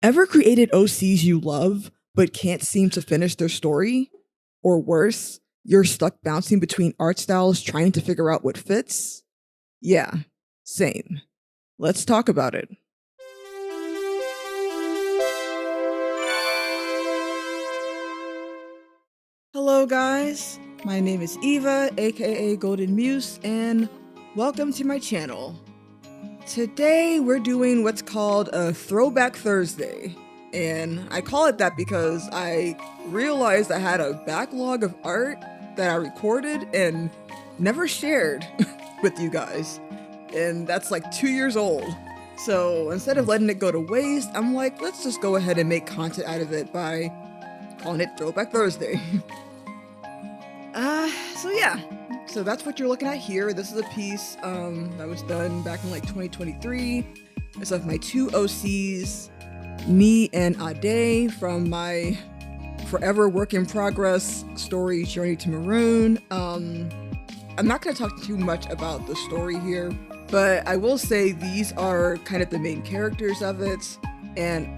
Ever created OCs you love but can't seem to finish their story? Or worse, you're stuck bouncing between art styles trying to figure out what fits? Yeah, same. Let's talk about it. Hello, guys. My name is Eva, aka Golden Muse, and welcome to my channel. Today, we're doing what's called a Throwback Thursday. And I call it that because I realized I had a backlog of art that I recorded and never shared with you guys. And that's like 2 years old. So instead of letting it go to waste, I'm like, let's just go ahead and make content out of it by calling it Throwback Thursday. So yeah. So that's what you're looking at here. This is a piece that was done back in like 2023. It's of my two OCs, me and Ade, from my forever work in progress story Journey to Maroon. I'm not going to talk too much about the story here, but I will say these are kind of the main characters of it. And,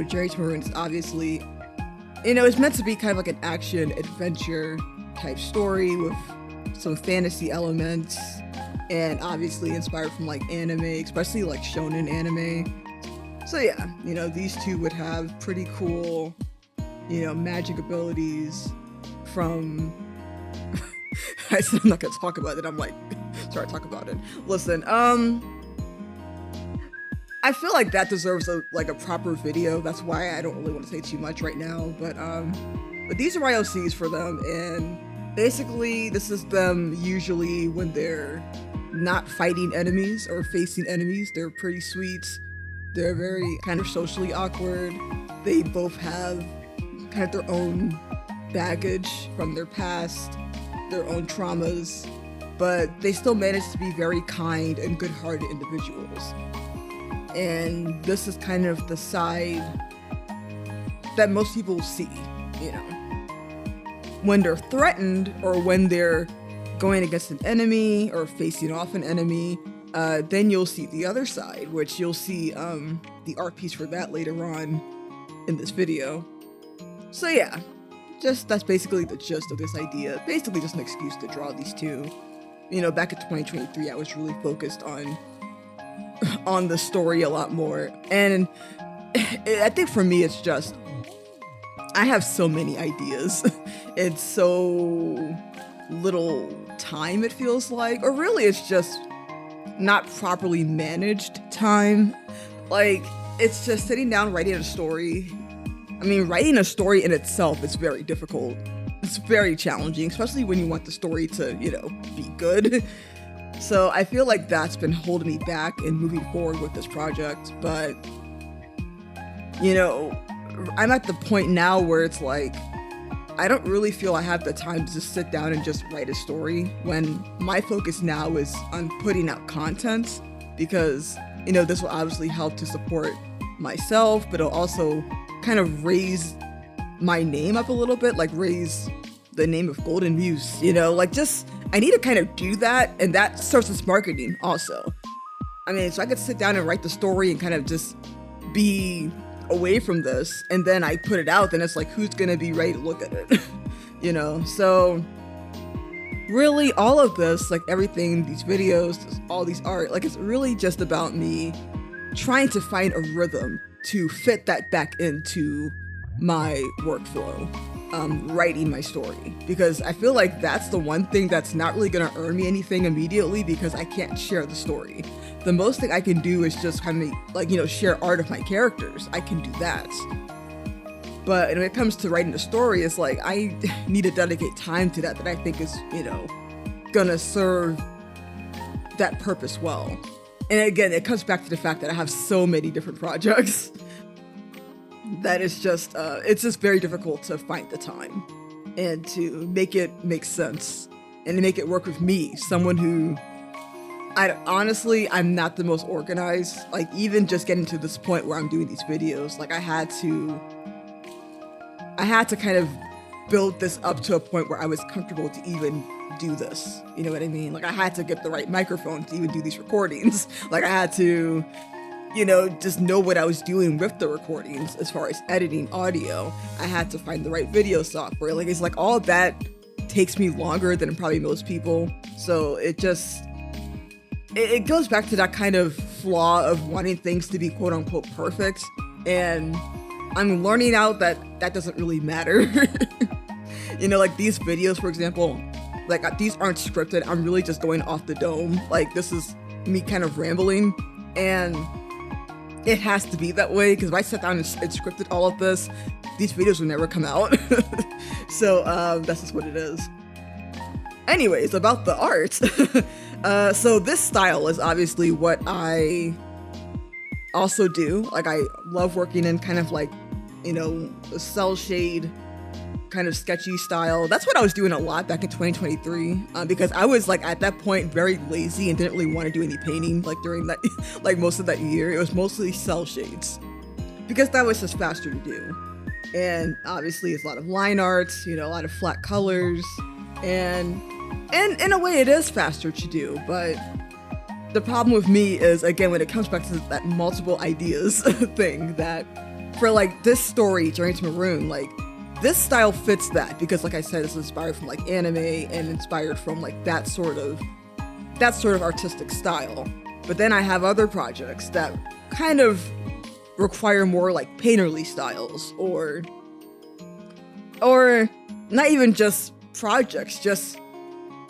Journey to Maroon is obviously, it's meant to be kind of like an action adventure type story with some fantasy elements, and obviously inspired from like anime, especially like shonen anime. So yeah, these two would have pretty cool, magic abilities from I said I'm not gonna talk about it. I'm like, sorry, talk about it. Listen, I feel like that deserves a proper video. That's why I don't really want to say too much right now. But these are my OCs for them, and basically this is them usually when they're not fighting enemies or facing enemies. They're pretty sweet. They're very kind of socially awkward. They both have kind of their own baggage from their past, their own traumas, but they still manage to be very kind and good-hearted individuals. And this is kind of the side that most people see, when they're threatened or when they're going against an enemy or facing off an enemy. Then you'll see the other side, which you'll see the art piece for that later on in this video. So yeah, that's basically the gist of this idea. Basically just an excuse to draw these two. Back in 2023, I was really focused on the story a lot more. And I think for me, it's just, I have so many ideas. It's so little time, it feels like. Or really, it's just not properly managed time. Like, it's just sitting down writing a story. I mean, writing a story in itself is very difficult. It's very challenging, especially when you want the story to, be good. So I feel like that's been holding me back in moving forward with this project. But, I'm at the point now where it's like, I don't really feel I have the time to just sit down and just write a story, when my focus now is on putting out content, because, this will obviously help to support myself, but it'll also kind of raise my name up a little bit, like raise the name of Golden Muse, I need to kind of do that, and that starts with marketing also. I mean, so I could sit down and write the story and kind of just be away from this, and then I put it out, then it's like, who's gonna be ready to look at it? So really all of this, like everything, these videos, all these art, like it's really just about me trying to find a rhythm to fit that back into my workflow, writing my story, because I feel like that's the one thing that's not really gonna earn me anything immediately, because I can't share the story. The most thing I can do is just kind of share art of my characters. I can do that. But when it comes to writing a story, it's like I need to dedicate time to that I think is, gonna serve that purpose well. And again, it comes back to the fact that I have so many different projects that it's just very difficult to find the time and to make it make sense and to make it work with me, someone who I'm not the most organized. Like, even just getting to this point where I'm doing these videos, like I had to kind of build this up to a point where I was comfortable to even do this. You know what I mean? Like, I had to get the right microphone to even do these recordings. Like, I had to just know what I was doing with the recordings as far as editing audio. I had to find the right video software. Like, it's like all of that takes me longer than probably most people. So it goes back to that kind of flaw of wanting things to be quote unquote perfect. And I'm learning out that that doesn't really matter. Like these videos, for example, like these aren't scripted. I'm really just going off the dome. Like, this is me kind of rambling, and it has to be that way, because if I sat down and scripted all of this, these videos would never come out. So that's just what it is. Anyways, about the art. So this style is obviously what I also do. Like, I love working in kind of like, a cel shade kind of sketchy style. That's what I was doing a lot back in 2023, because I was like at that point very lazy and didn't really want to do any painting like during that like most of that year. It was mostly cel shades because that was just faster to do. And obviously it's a lot of line art, a lot of flat colors, and in a way it is faster to do. But the problem with me is, again, when it comes back to that multiple ideas thing, that for like this story, Journey to Maroon, like this style fits that, because like I said, it's inspired from like anime and inspired from like that sort of artistic style. But then I have other projects that kind of require more like painterly styles, or not even just projects, just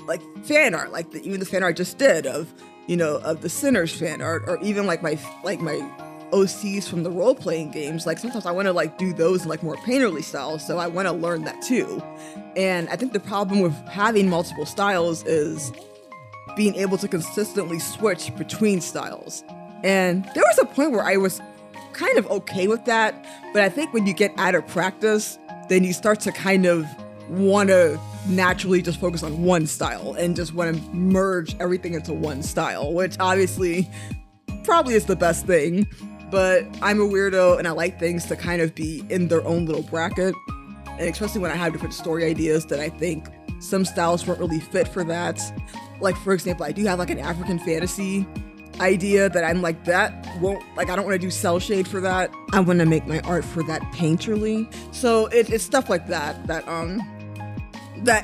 like fan art, like even the fan art I just did of the Sinners fan art, or even like my OCs from the role-playing games. Like, sometimes I want to like do those in like more painterly styles, so I want to learn that too. And I think the problem with having multiple styles is being able to consistently switch between styles. And there was a point where I was kind of okay with that, but I think when you get out of practice, then you start to kind of want to naturally just focus on one style and just want to merge everything into one style, which obviously probably is the best thing. But I'm a weirdo and I like things to kind of be in their own little bracket. And especially when I have different story ideas that I think some styles weren't really fit for that. Like, for example, I do have like an African fantasy idea that I'm like, that won't, like, I don't want to do cel shade for that. I want to make my art for that painterly. So it's stuff like that that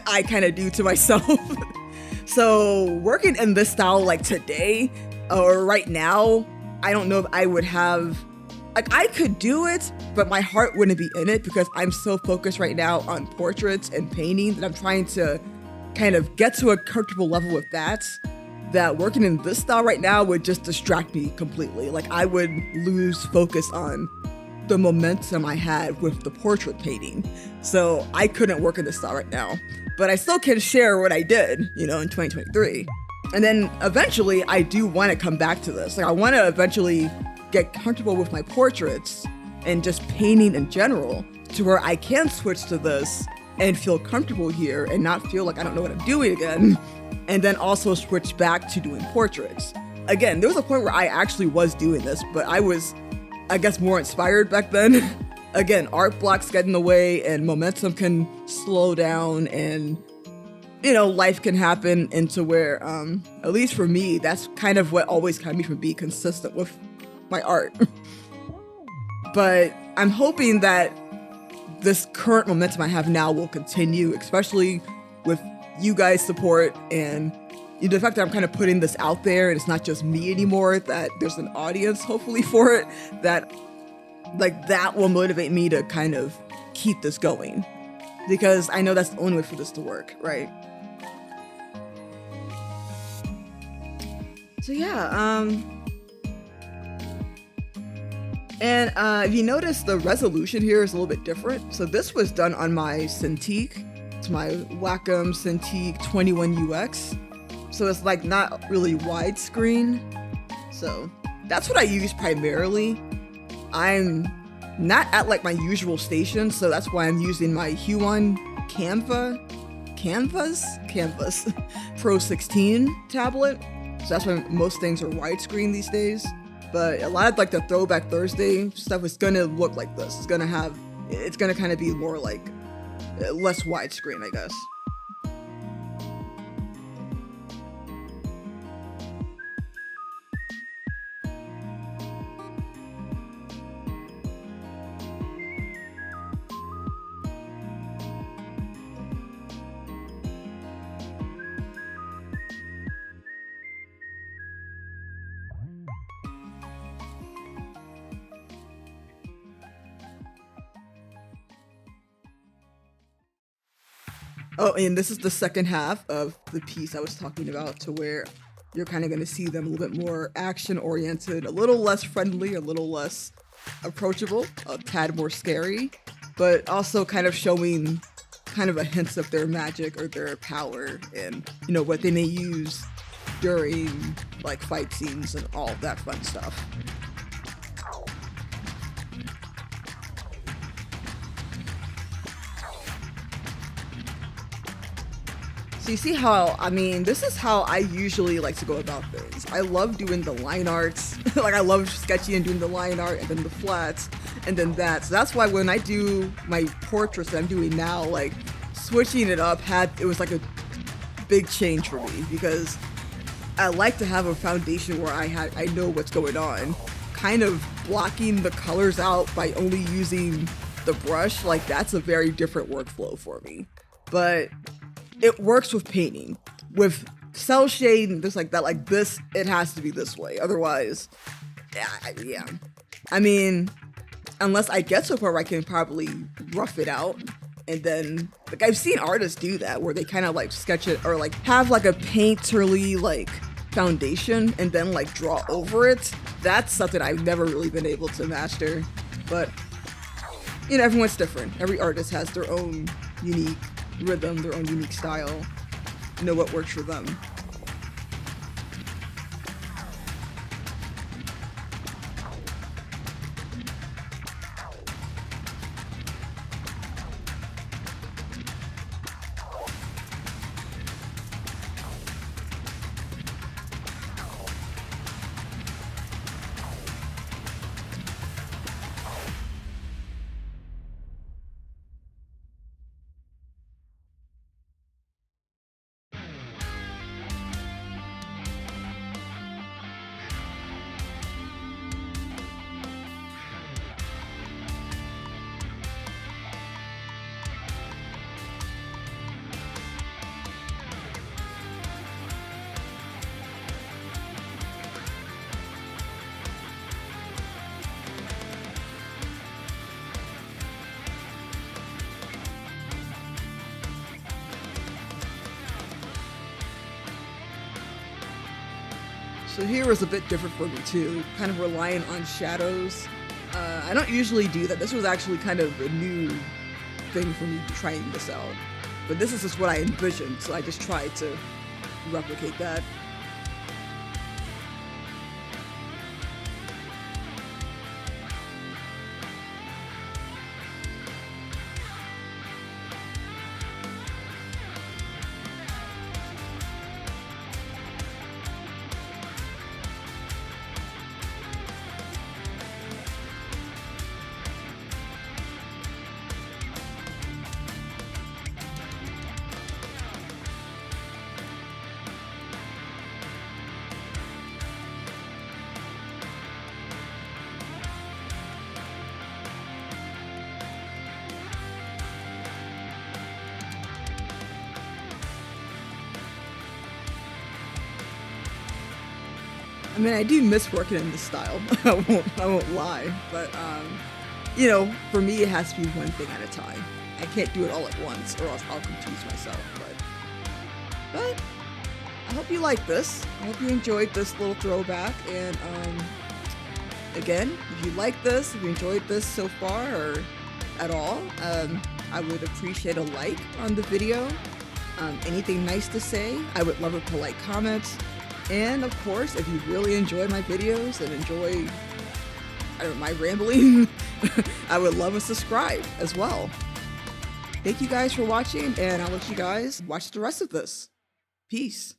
I kind of do to myself. So working in this style like today or right now, I don't know if I would have, like, I could do it, but my heart wouldn't be in it, because I'm so focused right now on portraits and painting that I'm trying to kind of get to a comfortable level with that working in this style right now would just distract me completely. Like, I would lose focus on the momentum I had with the portrait painting. So I couldn't work in this style right now, but I still can share what I did, in 2023. And then eventually I do want to come back to this. Like, I want to eventually get comfortable with my portraits and just painting in general, to where I can switch to this and feel comfortable here and not feel like I don't know what I'm doing again. And then also switch back to doing portraits. Again, there was a point where I actually was doing this, but I was, I guess, more inspired back then. Again, art blocks get in the way and momentum can slow down, and life can happen into where, at least for me, that's kind of what always kept me from being consistent with my art. But I'm hoping that this current momentum I have now will continue, especially with you guys' support and the fact that I'm kind of putting this out there and it's not just me anymore, that there's an audience hopefully for it, that will motivate me to kind of keep this going, because I know that's the only way for this to work, right? So yeah, and if you notice, the resolution here is a little bit different. So this was done on my Cintiq. It's my Wacom Cintiq 21UX. So it's like not really widescreen. So that's what I use primarily. I'm not at like my usual station, so that's why I'm using my Huon Canvas Pro 16 tablet. So that's why most things are widescreen these days. But a lot of like the Throwback Thursday stuff is gonna look like this. It's gonna kind of be more like less widescreen, I guess. Oh, and this is the second half of the piece I was talking about, to where you're kind of going to see them a little bit more action oriented, a little less friendly, a little less approachable, a tad more scary, but also kind of showing kind of a hint of their magic or their power, and what they may use during like fight scenes and all that fun stuff. So you see how, this is how I usually like to go about things. I love doing the line arts. Like, I love sketching and doing the line art, and then the flats, and then that. So that's why when I do my portraits that I'm doing now, like, switching it up it was like a big change for me, because I like to have a foundation where I know what's going on. Kind of blocking the colors out by only using the brush, like, that's a very different workflow for me. But it works with painting. With cel shade and things like that, like this, it has to be this way. Otherwise, yeah. Unless I get to a point where I can probably rough it out, and then, like, I've seen artists do that, where they kind of like sketch it, or like have like a painterly like foundation and then like draw over it. That's something I've never really been able to master. But everyone's different. Every artist has their own unique rhythm, their own unique style, know what works for them. So here was a bit different for me too, kind of relying on shadows. I don't usually do that. This was actually kind of a new thing for me trying this out. But this is just what I envisioned, so I just tried to replicate that. I do miss working in this style. I won't lie, but for me it has to be one thing at a time. I can't do it all at once, or else I'll confuse myself. But I hope you like this. I hope you enjoyed this little throwback. And again, if you like this, if you enjoyed this so far or at all, I would appreciate a like on the video. Anything nice to say, I would love a polite comment. And of course, if you really enjoy my videos and enjoy my rambling, I would love a subscribe as well. Thank you guys for watching, and I'll let you guys watch the rest of this. Peace.